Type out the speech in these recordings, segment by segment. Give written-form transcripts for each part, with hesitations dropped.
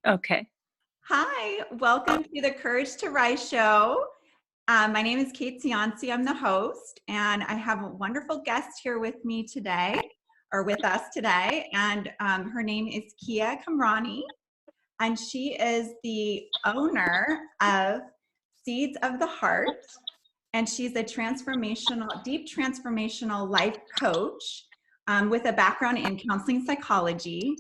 Okay. Hi, welcome to the Courage to Rise show. My name is Kiyanoushi. I'm the host, and I have a wonderful guest here with me today, or with us today, and her name is Kiyanoush Kamrani, and she is the owner of Seeds of the Heart, and she's a deep transformational life coach with a background in counseling psychology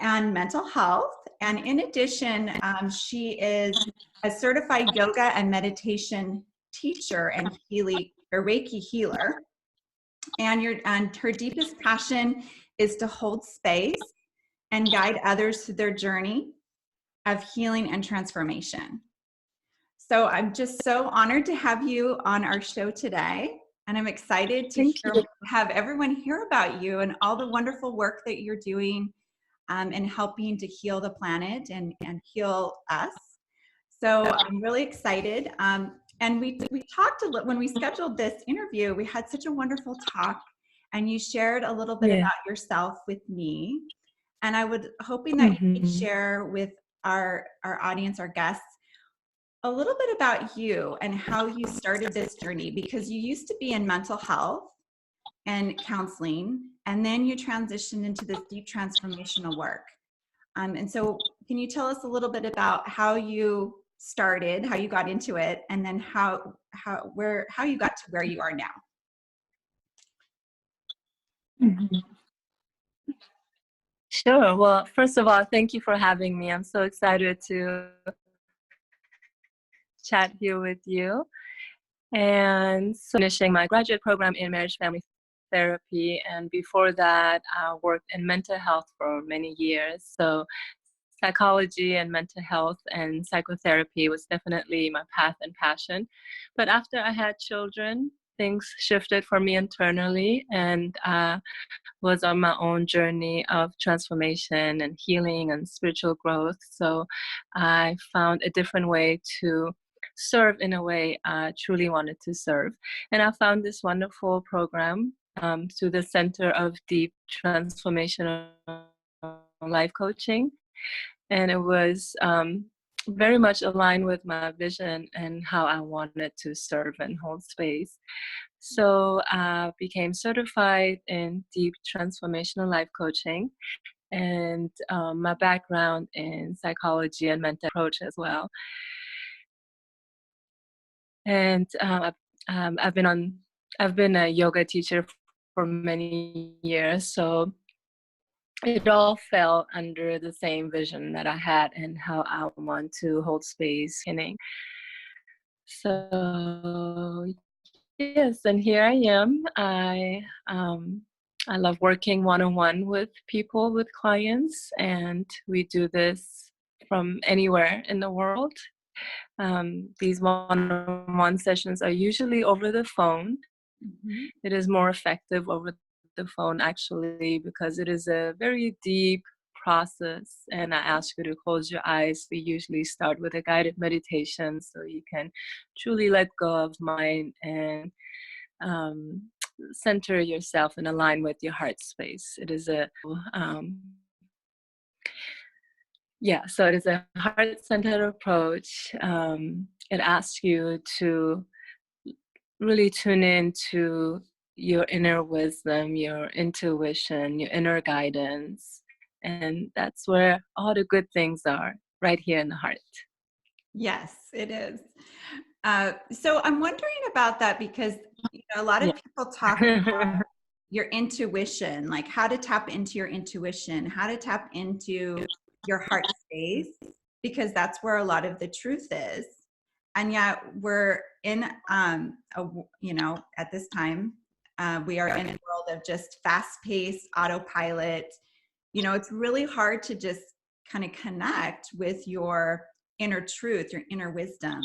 and mental health. And in addition, she is a certified yoga and meditation teacher and Reiki healer. And her deepest passion is to hold space and guide others through their journey of healing and transformation. So I'm just so honored to have you on our show today. And I'm excited to Thank you. have everyone hear about you and all the wonderful work that you're doing and helping to heal the planet and heal us. So I'm really excited. And we talked when we scheduled this interview, we had such a wonderful talk, and you shared a little bit Yeah. about yourself with me. And I would hoping that you could share with our audience, our guests, a little bit about you and how you started this journey, because you used to be in mental health and counseling, and then you transitioned into this deep transformational work. And so can you tell us a little bit about how you started, how you got into it, and then how you got to where you are now? Mhm. Sure. Well, first of all, thank you for having me. I'm so excited to chat here with you. And so finishing my graduate program in marriage family therapy. And before that, I worked in mental health for many years. So psychology and mental health and psychotherapy was definitely my path and passion. But after I had children, things shifted for me internally, and was on my own journey of transformation and healing and spiritual growth. So I found a different way to serve in a way I truly wanted to serve. And I found this wonderful program through the Center of Deep Transformational Life Coaching. And it was very much aligned with my vision and how I wanted to serve and hold space. So I became certified in Deep Transformational Life Coaching, and my background in psychology and mental approach as well. And I've been a yoga teacher for many years, so it all fell under the same vision that I had and how I want to hold space, So yes, and here I am. I love working one-on-one with people, with clients, and we do this from anywhere in the world. These one-on-one sessions are usually over the phone. Mm-hmm. It is more effective over the phone, actually, because it is a very deep process, and I ask you to close your eyes. We usually start with a guided meditation so you can truly let go of mind and um, center yourself and align with your heart space. It is so it is a heart-centered approach. It asks you to really tune into your inner wisdom, your intuition, your inner guidance. And that's where all the good things are, right here in the heart. Yes, it is. So I'm wondering about that, because a lot of people talk about Yeah. your intuition, like how to tap into your intuition, how to tap into your heart space, because that's where a lot of the truth is. And yet we're in, at this time, we are in a world of just fast-paced autopilot. It's really hard to just kind of connect with your inner truth, your inner wisdom.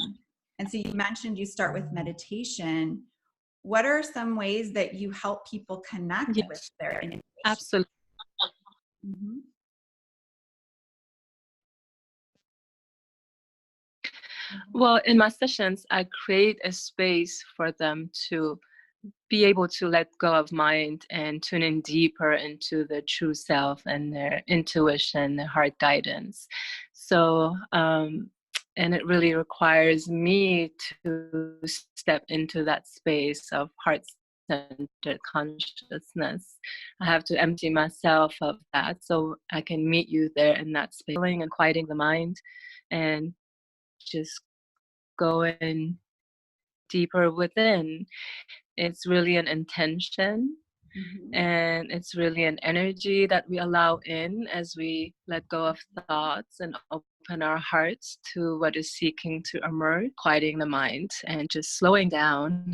And so you mentioned you start with meditation. What are some ways that you help people connect with Yes, their intuition? absolutely. Mm-hmm. Well, in my sessions, I create a space for them to be able to let go of mind and tune in deeper into the true self and their intuition, their heart guidance. So, and it really requires me to step into that space of heart-centered consciousness. I have to empty myself of that so I can meet you there in that space, and quieting the mind and just going deeper within. It's really an intention, and it's really an energy that we allow in as we let go of thoughts and open our hearts to what is seeking to emerge, quieting the mind and just slowing down.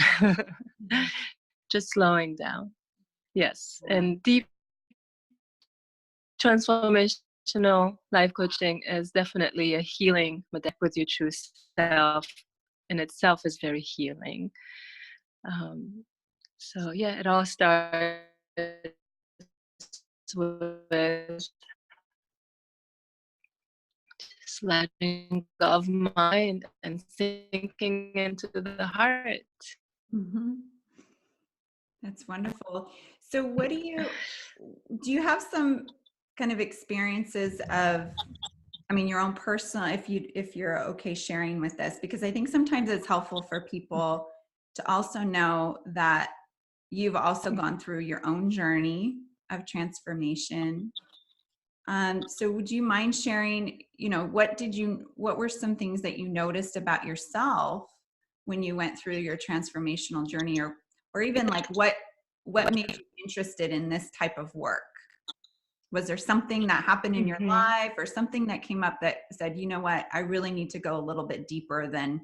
Just slowing down. Yes. And deep transformational life coaching is definitely a healing with your true self in itself is very healing. So yeah, it all starts with just letting go of mind and sinking into the heart. That's wonderful. So what do you have some kind of experiences of, I mean, your own personal, if you're okay sharing with this, because I think sometimes it's helpful for people to also know that you've also gone through your own journey of transformation. So would you mind sharing, what were some things that you noticed about yourself when you went through your transformational journey, or even like what made you interested in this type of work? Was there something that happened in your life or something that came up that said, you know what, I really need to go a little bit deeper than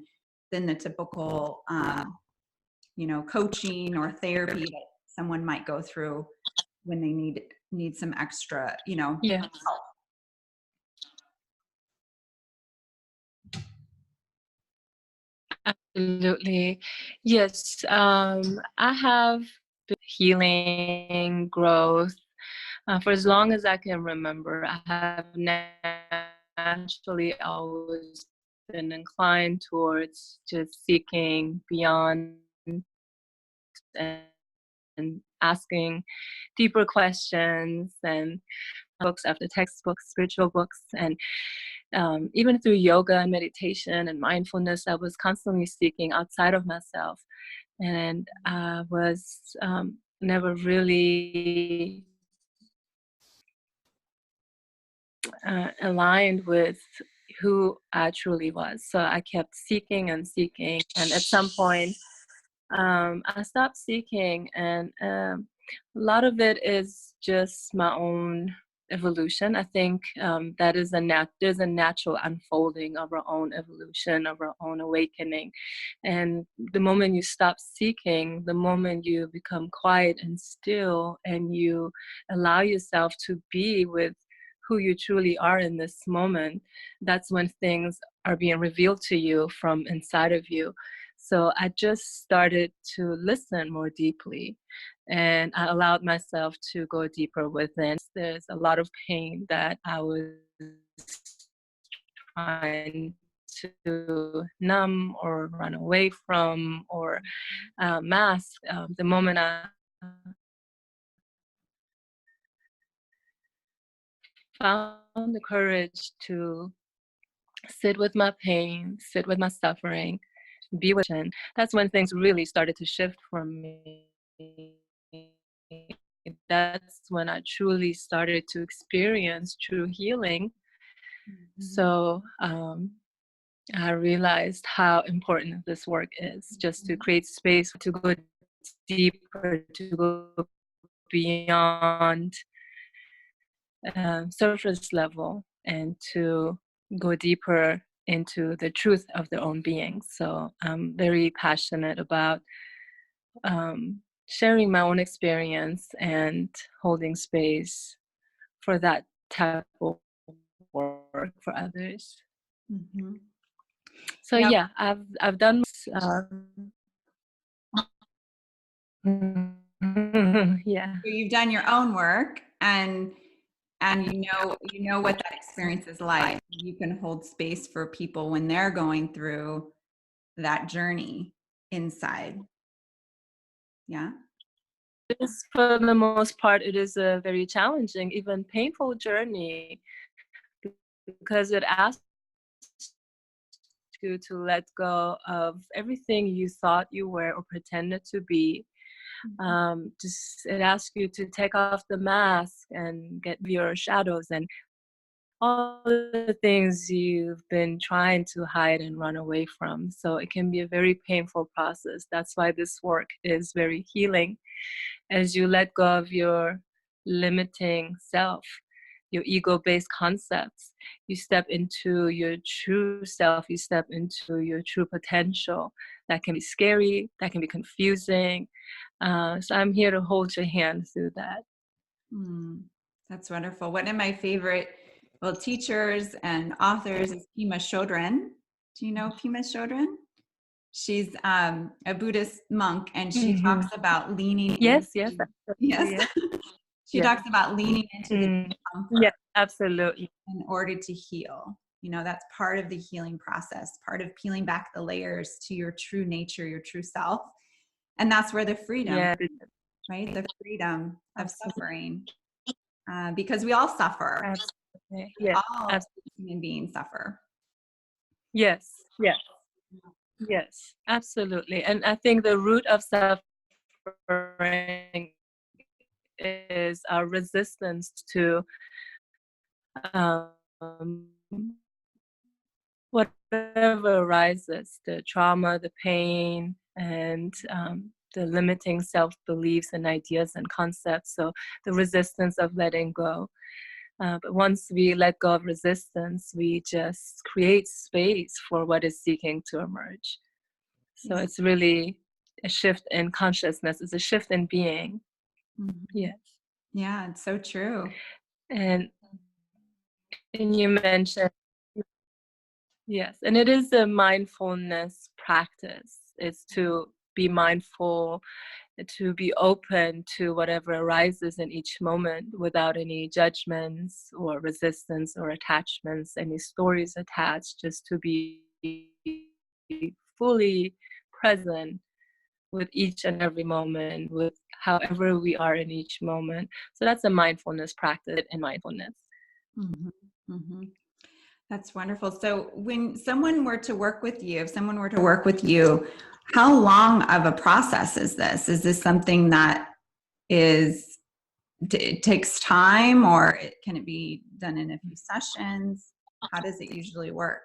the typical, coaching or therapy that someone might go through when they need some extra, Yes, help? absolutely. Yes, I have been healing growth for as long as I can remember. I have naturally always been inclined towards just seeking beyond and asking deeper questions and books after textbooks, spiritual books, and even through yoga and meditation and mindfulness, I was constantly seeking outside of myself, and I was never really aligned with who I truly was. So I kept seeking and seeking, and at some point, I stopped seeking, and a lot of it is just my own evolution. I think that is there's a natural unfolding of our own evolution, of our own awakening. And the moment you stop seeking, the moment you become quiet and still, and you allow yourself to be with who you truly are in this moment, that's when things are being revealed to you from inside of you. So I just started to listen more deeply, and I allowed myself to go deeper within. There's a lot of pain that I was trying to numb or run away from or mask. The moment I found the courage to sit with my pain, sit with my suffering, be with it, that's when things really started to shift for me. That's when I truly started to experience true healing. So I realized how important this work is, just to create space to go deeper, to go beyond surface level, and to go deeper into the truth of their own being. So I'm very passionate about sharing my own experience and holding space for that type of work for others. So Now, yeah, I've done yeah. so you've done your own work, and you know what that experience is like. You can hold space for people when they're going through that journey inside. Yeah. For the most part, it is a very challenging, even painful journey, because it asks you to let go of everything you thought you were or pretended to be. Just it asks you to take off the mask and get your shadows and all the things you've been trying to hide and run away from. So it can be a very painful process. That's why this work is very healing. As you let go of your limiting self, your ego-based concepts, you step into your true self, you step into your true potential. That can be scary, that can be confusing. So I'm here to hold your hand through that. That's wonderful. One of my favorite teachers and authors is Pema Chodron. Do you know Pema Chodron? She's a Buddhist monk, and she talks about leaning. Yes. Yes. She talks about leaning into the discomfort. Yeah, absolutely. In order to heal. That's part of the healing process, part of peeling back the layers to your true nature, your true self. And that's where the freedom, right? The freedom of suffering. Because we all suffer. Absolutely. Yes. All human beings suffer. Yes. Yes, absolutely. And I think the root of suffering is our resistance to whatever arises, the trauma, the pain, and the limiting self-beliefs and ideas and concepts. So the resistance of letting go. But once we let go of resistance, we just create space for what is seeking to emerge. So it's really a shift in consciousness. It's a shift in being. Yes. Yeah, it's so true. And you mentioned, yes, and it is a mindfulness practice. It's to be mindful, to be open to whatever arises in each moment without any judgments or resistance or attachments, any stories attached, just to be fully present with each and every moment, with however we are in each moment. So that's a mindfulness practice in mindfulness. That's wonderful. So when someone were to work with you, if someone were to work with you, how long of a process is this? Is this something that it takes time, or can it be done in a few sessions? How does it usually work?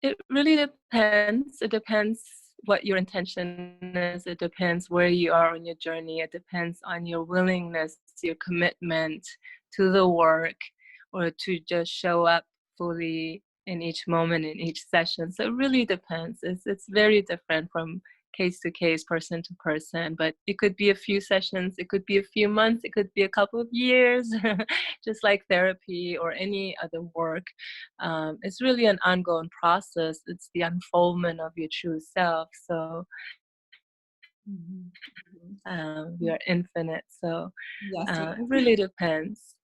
It really depends. It depends what your intention is. It depends where you are on your journey. It depends on your willingness, your commitment to the work, or to just show up fully in each moment, in each session. So it really depends. It's very different from case to case, person to person, but it could be a few sessions, it could be a few months, it could be a couple of years, just like therapy or any other work. It's really an ongoing process. It's the unfoldment of your true self. So we are infinite. So it really depends.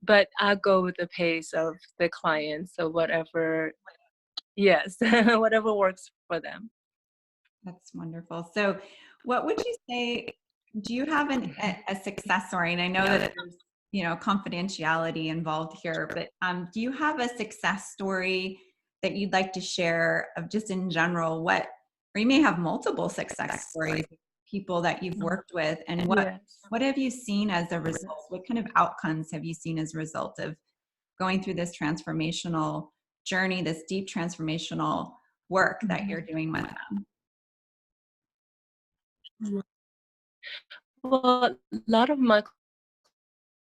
But I go with the pace of the client. So whatever, yes, whatever works for them. That's wonderful. So what would you say, do you have a success story? And I know that there's, confidentiality involved here, but do you have a success story that you'd like to share of just in general or you may have multiple success stories of people that you've worked with, and what have you seen as a result? What kind of outcomes have you seen as a result of going through this transformational journey, this deep transformational work that you're doing with them? Well, a lot of my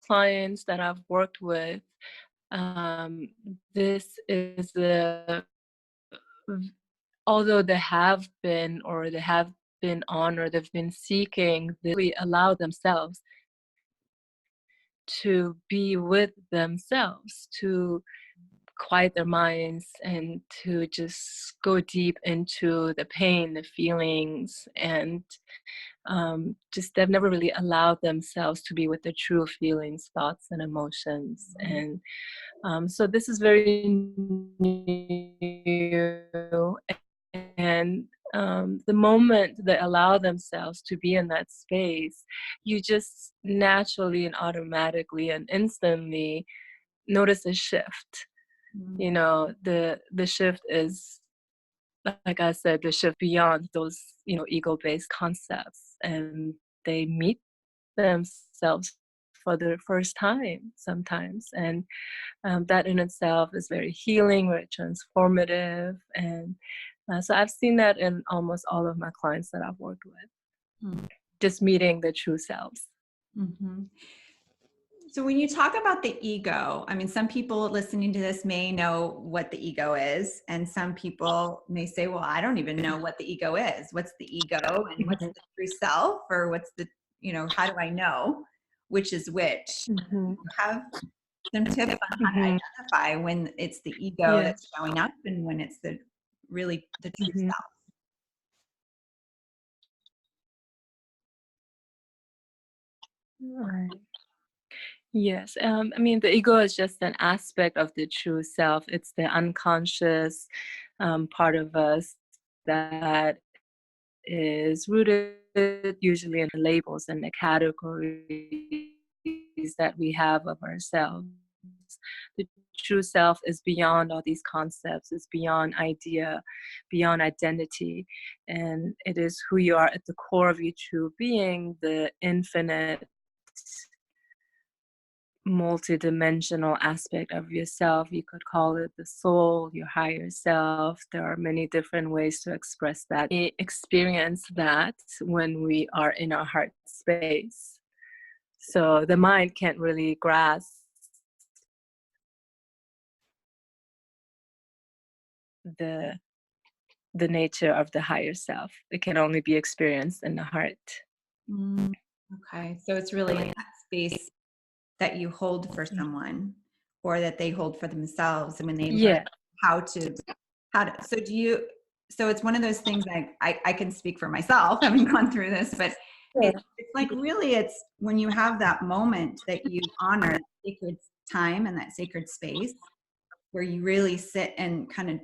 clients that I've worked with, this is although they have been or they have been on or they've been seeking, they really allow themselves to be with themselves, to quiet their minds and to just go deep into the pain, the feelings, and just they've never really allowed themselves to be with their true feelings, thoughts, and emotions. And so this is very new. And the moment they allow themselves to be in that space, you just naturally and automatically and instantly notice a shift. You know, the shift is, like I said, the shift beyond those, ego-based concepts, and they meet themselves for the first time sometimes. And that in itself is very healing, very transformative. And so I've seen that in almost all of my clients that I've worked with, just meeting the true selves. Mm-hmm. So when you talk about the ego, I mean, some people listening to this may know what the ego is, and some people may say, well, I don't even know what the ego is. What's the ego, and what's the true self, or what's the, how do I know which is which? Have some tips on how to identify when it's the ego that's showing up and when it's the true self. Right. Yes. I mean, the ego is just an aspect of the true self. It's the unconscious part of us that is rooted usually in the labels and the categories that we have of ourselves. The true self is beyond all these concepts, it's beyond idea, beyond identity, and it is who you are at the core of your true being, the infinite multidimensional aspect of yourself. You could call it the soul, your higher self. There are many different ways to express that. We experience that when we are in our heart space. So the mind can't really grasp the nature of the higher self. It can only be experienced in the heart. Okay, so it's really that space that you hold for someone, or that they hold for themselves, and when they learn how to so it's one of those things, like I can speak for myself having gone through this, but it's like, really, it's when you have that moment that you honor that sacred time and that sacred space where you really sit and kind of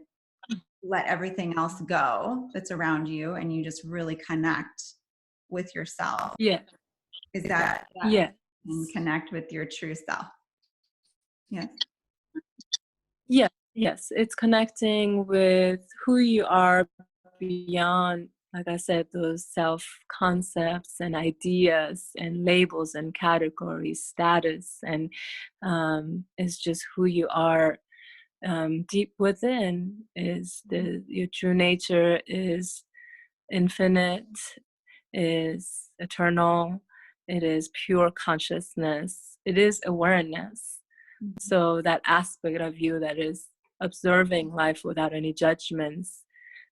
let everything else go that's around you, and you just really connect with yourself. Is that and connect with your true self? Yes, it's connecting with who you are beyond, like I said, those self concepts and ideas and labels and categories, status, and it's just who you are deep within. Is your true nature is infinite, is eternal, it is pure consciousness, it is awareness. So that aspect of you that is observing life without any judgments,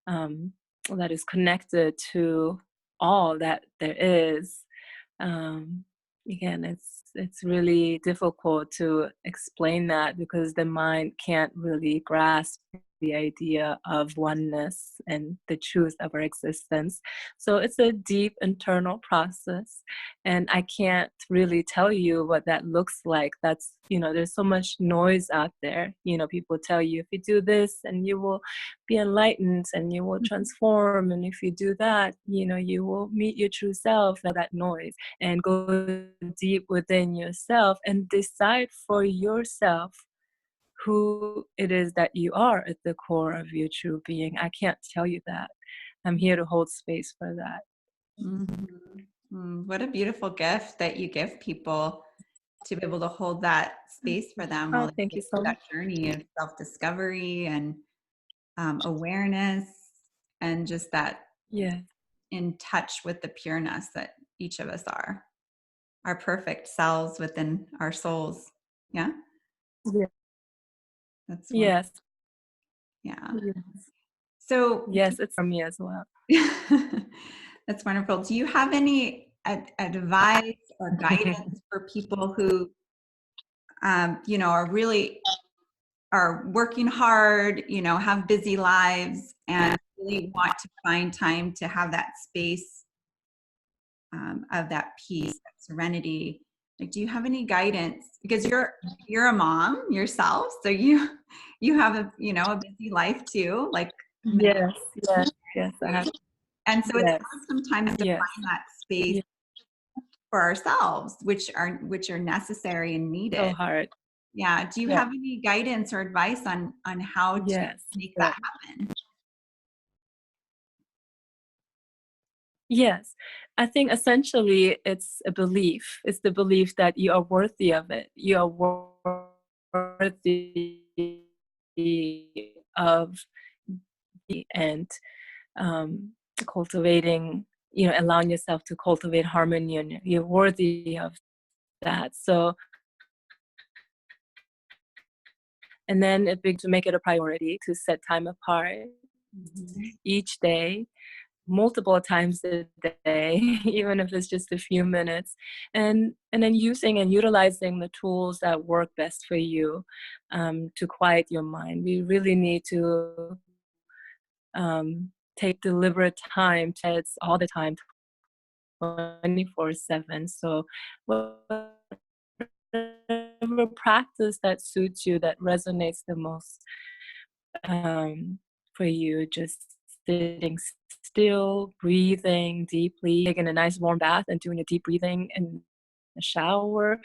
that is connected to all that there is. Again, it's really difficult to explain that because the mind can't really grasp the idea of oneness and the truth of our existence. So it's a deep internal process, and I can't really tell you what that looks like. That's, there's so much noise out there. People tell you, if you do this and you will be enlightened and you will transform, and if you do that, you will meet your true self. That noise, and go deep within yourself and decide for yourself who it is that you are at the core of your true being. I can't tell you that. I'm here to hold space for that. What a beautiful gift that you give people, to be able to hold that space for them while they go through that journey of self-discovery and awareness, and just that in touch with the pureness that each of us are, our perfect selves within our souls. That's wonderful. So it's for me as well. That's wonderful. Do you have any advice or guidance for people who are working hard, have busy lives, and really want to find time to have that space of that peace, that serenity? Like, do you have any guidance? Because you're a mom yourself, so you have a busy life too. Like, yes, I have. And so it's hard sometimes to find that space for ourselves, which are necessary and needed. So hard. Yeah. Do you Yeah. have any guidance or advice on how to Yes. make Yes. that happen? Yes. I think essentially it's a belief. It's the belief that you are worthy of it. You are worthy of and cultivating, allowing yourself to cultivate harmony, and you're worthy of that. So, and then it big to make it a priority to set time apart Mhm. each day, multiple times a day, even if it's just a few minutes, and then using and utilizing the tools that work best for you, to quiet your mind. We really need to take deliberate time. It's all the time, 24/7. So whatever practice that suits you, that resonates the most, for you, just sitting still, breathing deeply, taking a nice warm bath and doing a deep breathing in the shower,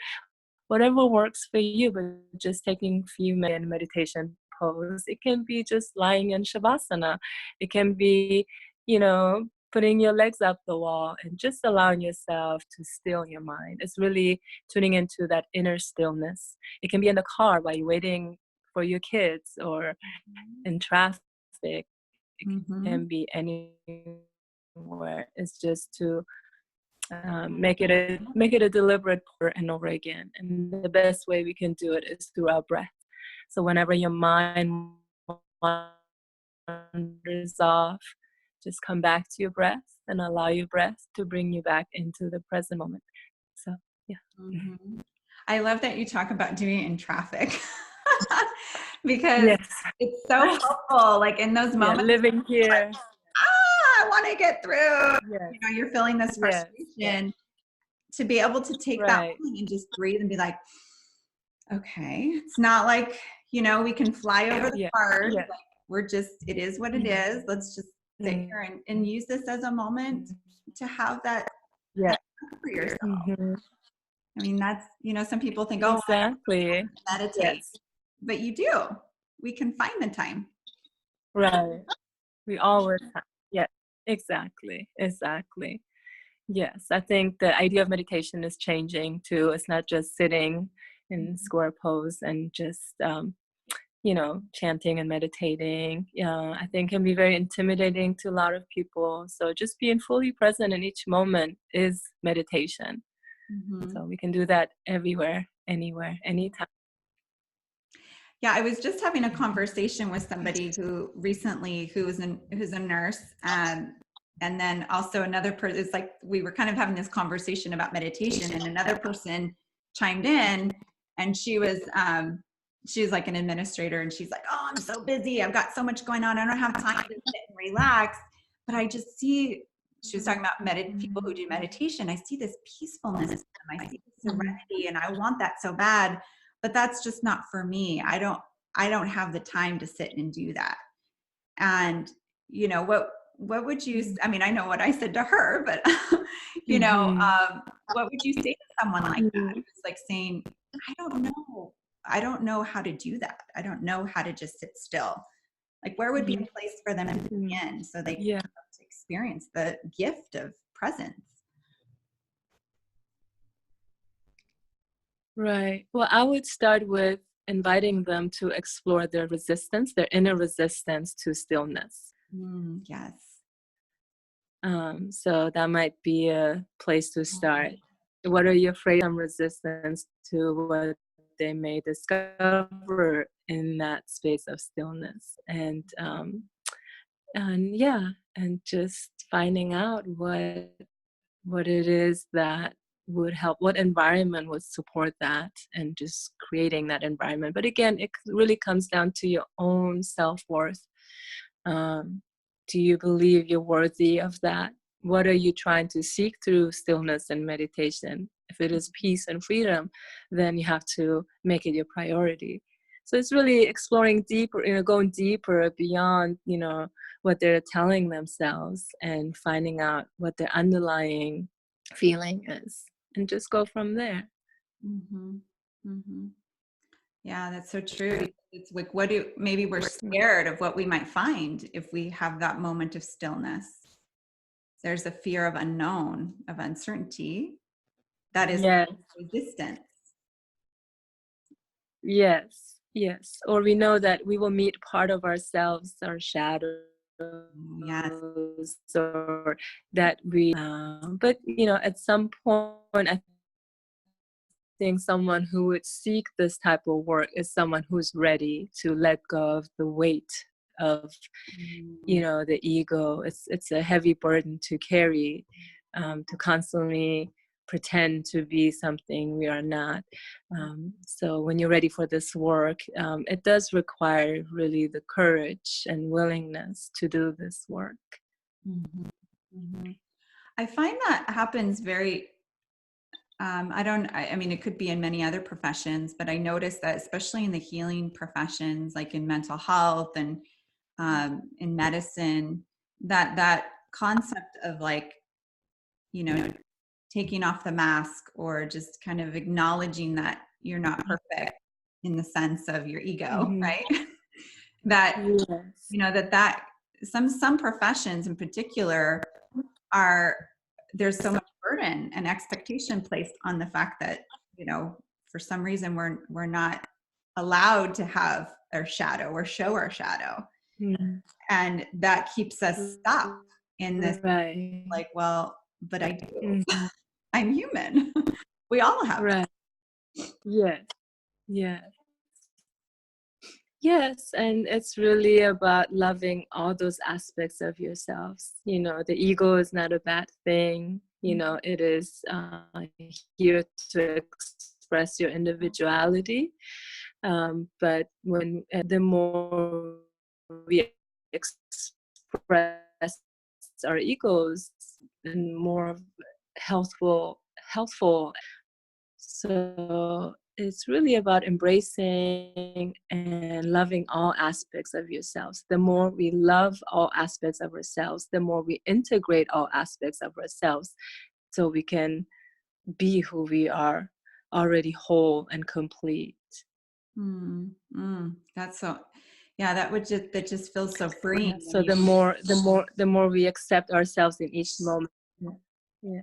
whatever works for you, but just taking a few minutes in meditation pose. It can be just lying in shavasana. It can be, putting your legs up the wall and just allowing yourself to still your mind. It's really tuning into that inner stillness. It can be in the car while you're waiting for your kids, or in traffic. It Mhm. can be anywhere. It's just to make it a deliberate over and over again. And the best way we can do it is through our breath. So whenever your mind wanders off, just come back to your breath and allow your breath to bring you back into the present moment. So yeah. Mhm. I love that you talk about doing it in traffic because Yes. it's so helpful. Like in those Yeah, moments, living like, here. I want to get through. Yes. You're feeling this Yes. Yes. frustration. To be able to take that Right. moment and just breathe and be like, okay, it's not like, we can fly over the Yeah. cars. Yeah. Like it is what it is. Let's just sit Mm-hmm. here and use this as a moment to have that Yeah. for yourself. Mm-hmm. I mean, that's, some people think, oh, I don't Exactly. meditate, Yes. but you do. We can find the time. Right. We always have. Yeah. Exactly. Exactly. Yes. I think the idea of meditation is changing too. It's not just sitting in square pose and just chanting and meditating. Yeah, I think can be very intimidating to a lot of people. So just being fully present in each moment is meditation. Mhm. So we can do that everywhere, anywhere, anytime. Yeah, I was just having a conversation with somebody who's a nurse, and then also another person. It's like we were kind of having this conversation about meditation, and another person chimed in, and she was like an administrator, and she's like, "Oh, I'm so busy. I've got so much going on. I don't have time to sit and relax." But I just see. She was talking about people who do meditation. I see this peacefulness in them. I see this serenity, and I want that so bad, but that's just not for me. I don't have the time to sit and do that. And what would you, I mean, I know what I said to her, but Mm-hmm. what would you say to someone like that Mm-hmm. who's like saying, I don't know. I don't know how to do that. I don't know how to just sit still. Like where would be a place for them to begin so they can Yeah. start to experience the gift of presence? Right. Well, I would start with inviting them to explore their inner resistance to stillness. Yes. So that might be a place to start. What are you afraid of? Some resistance to what they may discover in that space of stillness, and yeah, and just finding out what it is that would help, what environment would support that, and just creating that environment. But again, it really comes down to your own self-worth. um, do you believe you're worthy of that? What are you trying to seek through stillness and meditation? If it is peace and freedom, then you have to make it your priority. So it's really exploring deeper, going deeper beyond, what they're telling themselves, and finding out what their underlying feeling is, and just go from there. Mm-hmm. Mm-hmm. Yeah, that's so true. It's like, maybe we're scared of what we might find if we have that moment of stillness. There's a fear of unknown, of uncertainty that is Yes, resistance. yes, yes. Or we know that we will meet part of ourselves, our shadows, Yes. or that we, but at some point, I think someone who would seek this type of work is someone who's ready to let go of the weight of the ego. It's a heavy burden to carry, to constantly pretend to be something we are not. So when you're ready for this work, it does require really the courage and willingness to do this work. Mhm. Mhm. I find that happens very, I mean, it could be in many other professions, but I notice that especially in the healing professions, like in mental health and in medicine, that concept of like, you know, taking off the mask or just kind of acknowledging that you're not perfect in the sense of your ego, Mm-hmm. right? That, Yes. that some professions in particular are, there's so much burden and expectation placed on the fact that, for some reason we're not allowed to have our shadow or show our shadow. Mm-hmm. And that keeps us stuck in this, Right. like, well, but I do. Mm-hmm. I'm human. We all have that. Right. Yes. Yes. Yes, and it's really about loving all those aspects of yourselves. The ego is not a bad thing. It is here to express your individuality. But the more we express our egos, and more healthful. So it's really about embracing and loving all aspects of yourselves. The more we love all aspects of ourselves, the more we integrate all aspects of ourselves, so we can be who we are, already whole and complete. That's so, yeah, that just feels so Yeah, freeing when so you, the more we accept ourselves in each moment. Yeah. Yeah.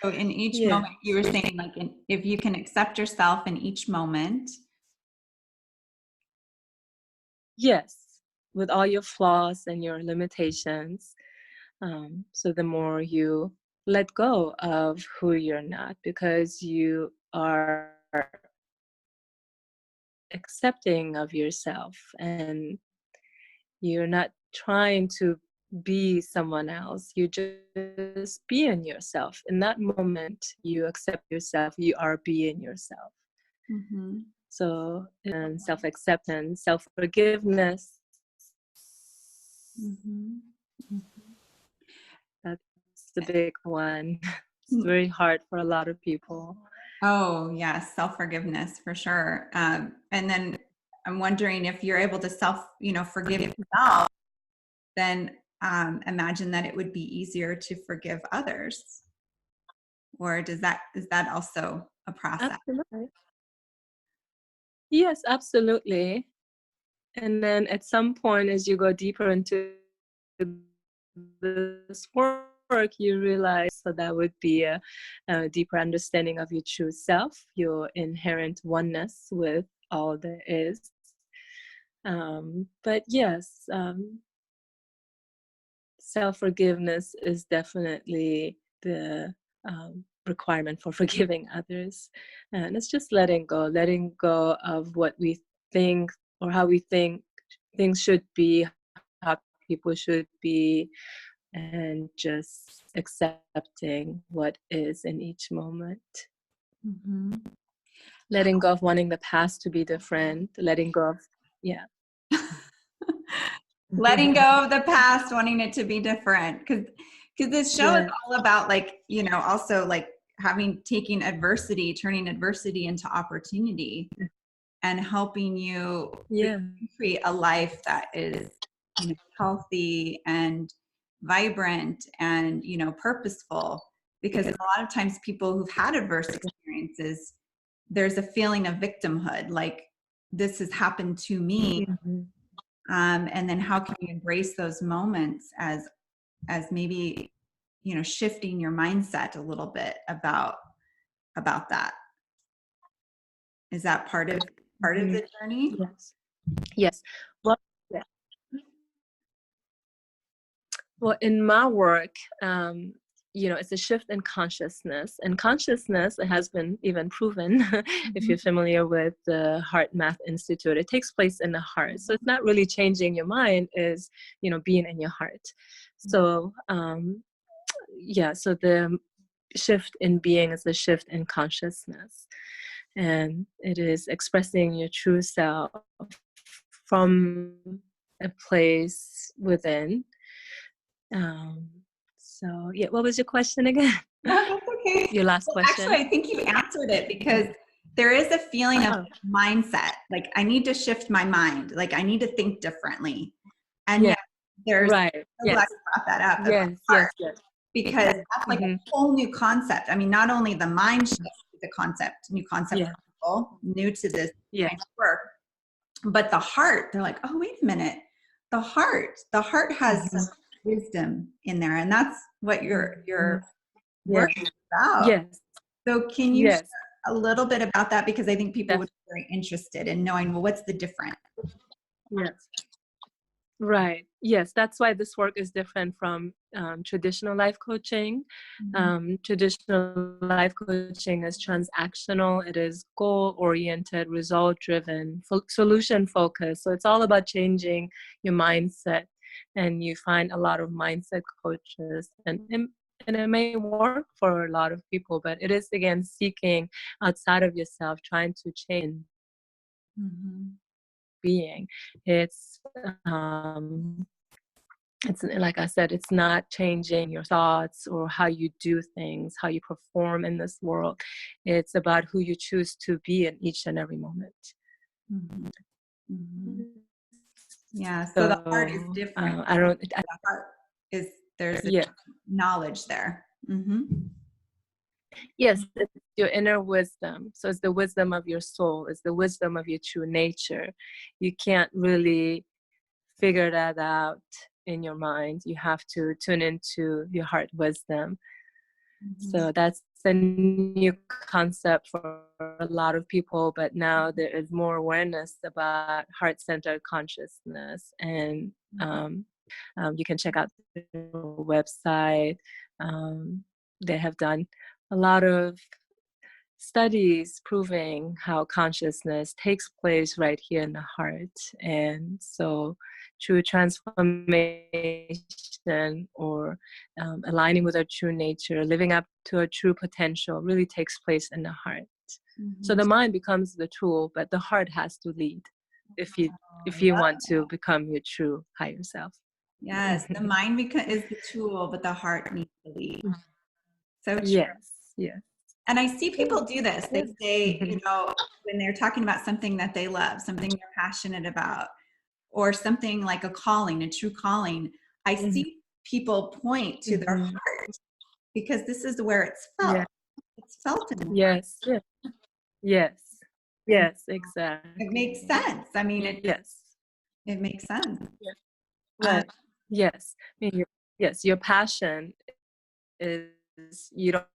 so in each Yeah. moment you were saying, like, if you can accept yourself in each moment. Yes, with all your flaws and your limitations. So the more you let go of who you're not, because you are accepting of yourself, and you're not trying to be someone else. You just being yourself. In that moment, you accept yourself. You are being yourself. Mm-hmm. So, and self-acceptance, self-forgiveness. Mm-hmm. That's the big one. It's very hard for a lot of people. Oh, yes, self-forgiveness for sure. And then I'm wondering if you're able to forgive yourself, then imagine that it would be easier to forgive others. Or is that also a process? Absolutely. Yes, absolutely. And then at some point, as you go deeper into this work, you realize, so that would be a deeper understanding of your true self, your inherent oneness with all there is. But yes, self-forgiveness is definitely the requirement for forgiving others. And it's just letting go of what we think, or how we think things should be, how people should be, and just accepting what is in each moment. Mm-hmm. Letting go of wanting the past to be different, letting go of, yeah. Letting go of the past, wanting it to be different, because this show is Yeah. all about, like, also like taking adversity, turning adversity into opportunity, and helping you Yeah. create a life that is, healthy and vibrant and, purposeful. Because a lot of times people who've had adverse experiences there's a feeling of victimhood, like this has happened to me. And then how can you embrace those moments as maybe, shifting your mindset a little bit about that? Is that part of the journey? Yes. Yes. Well, yeah. Well, in my work, it's a shift in consciousness, and consciousness, it has been even proven, if you're familiar with the Heart Math Institute, it takes place in the heart. So it's not really changing your mind, is, being in your heart. So, so the shift in being is the shift in consciousness, and it is expressing your true self from a place within. So yeah, what was your question again? No, that's okay. Your last question. Actually, I think you answered it, because there is a feeling of mindset. Like, I need to shift my mind. Like, I need to think differently. And yet there's, right. I'm glad you brought that up. Yes. Because that's like a whole new concept. I mean, not only the mind shift is a new concept for people, new to this kind of work, but the heart, they're like, oh, wait a minute. The heart has some wisdom in there. And that's what your work is about. Yes. So can you share a little bit about that? Because I think people would be very interested in knowing, well, what's the difference? Yes. Right. Yes, that's why this work is different from traditional life coaching. Traditional life coaching is transactional. It is goal-oriented, result-driven, solution-focused. So it's all about changing your mindset. And you find a lot of mindset coaches, and it may work for a lot of people, but it is, again, seeking outside of yourself, trying to change being. It's like I said, it's not changing your thoughts or how you do things, how you perform in this world. It's about who you choose to be in each and every moment. Yeah, so the heart is different. The heart is, there's a knowledge there. Yes, it's your inner wisdom. So it's the wisdom of your soul. It's the wisdom of your true nature. You can't really figure that out in your mind. You have to tune into your heart wisdom. So that's a new concept for a lot of people, but now there is more awareness about heart-centered consciousness, and you can check out the website. They have done a lot of studies proving how consciousness takes place right here in the heart. And so true transformation, or aligning with our true nature, living up to our true potential, really takes place in the heart. So the mind becomes the tool, but the heart has to lead if you want to become your true higher self. Yes, the mind is the tool, but the heart needs to lead. So true. Yes. And I see people do this. They say, when they're talking about something that they love, something they're passionate about, or something like a calling, a true calling, I see people point to their heart, because this is where it's felt. It's felt in the heart. Yes, exactly. It makes sense. I mean, it makes sense. Right. Yes. I mean, your passion is, you don't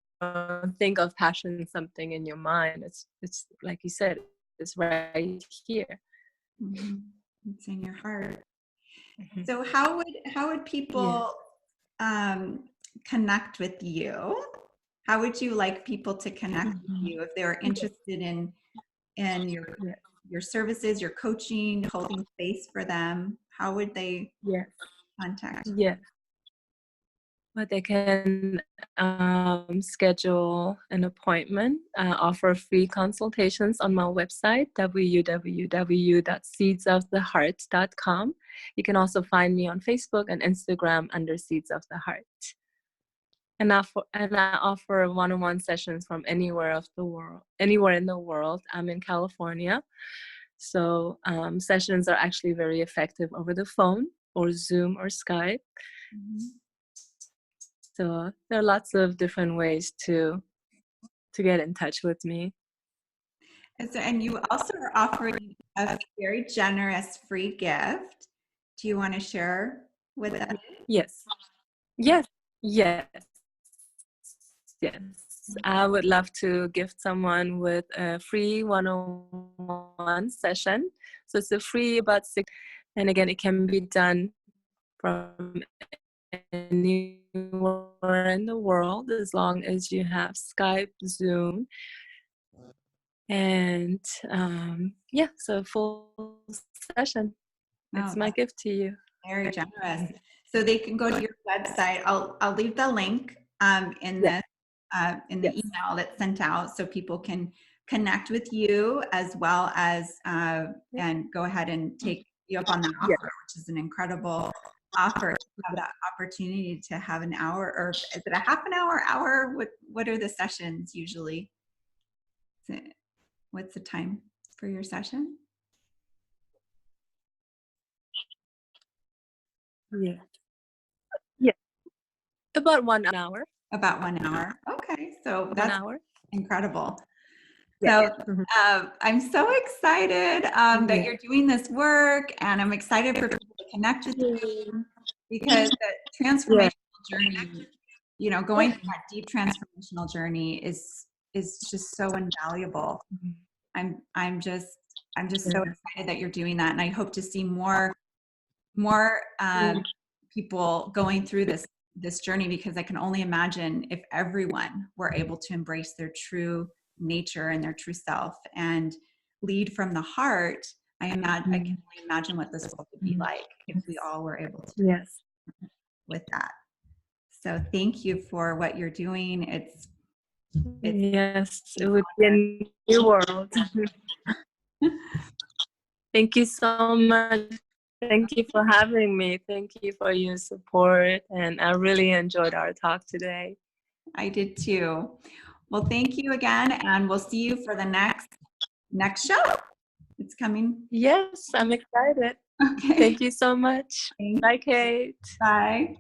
think of passion something in your mind. It's like you said, it's right here. It's in your heart. So how would people connect with you? How would you like people to connect with you if they're interested in your services, your coaching, holding space for them? How would they contact you? But they can schedule an appointment, offer free consultations on my website, www.seedsoftheheart.com. You can also find me on Facebook and Instagram under Seeds of the Heart. And I offer one-on-one sessions from anywhere in the world. I'm in California. So sessions are actually very effective over the phone or Zoom or Skype. So there are lots of different ways to get in touch with me. And you also are offering a very generous free gift. Do you want to share with us? Yes. Yes. Yes. Yes. I would love to gift someone with a free one-on-one session. So it's a free about 6, and again, it can be done from anywhere in the world as long as you have Skype, Zoom, and yeah, so full session. It's my gift to you. Very generous. So they can go to your website. I'll leave the link in Yes. the email that's sent out, so people can connect with you as well as and go ahead and take you up on that offer, which is an incredible offer. To have that opportunity to have an hour, or is it a half an hour? Hour? What are the sessions usually? What's the time for your session? Yeah. Yeah. About 1 hour. About 1 hour. Okay, so 1 that's hour. incredible. Yeah. So I'm so excited that you're doing this work, and I'm excited for people to connect with you, because the transformational journey, you know, going through that deep transformational journey is just so invaluable. I'm just so excited that you're doing that, and I hope to see more people going through this journey, because I can only imagine if everyone were able to embrace their true nature and their true self and lead from the heart. I can only imagine what this world would be like if we all were able to with that. So thank you for what you're doing. It's Yes, it would be a new world. Thank you so much. Thank you for having me. Thank you for your support. And I really enjoyed our talk today. I did too. Well, thank you again, and we'll see you for the next show. It's coming. Yes, I'm excited. Okay. Thank you so much. Thanks. Bye, Kate. Bye.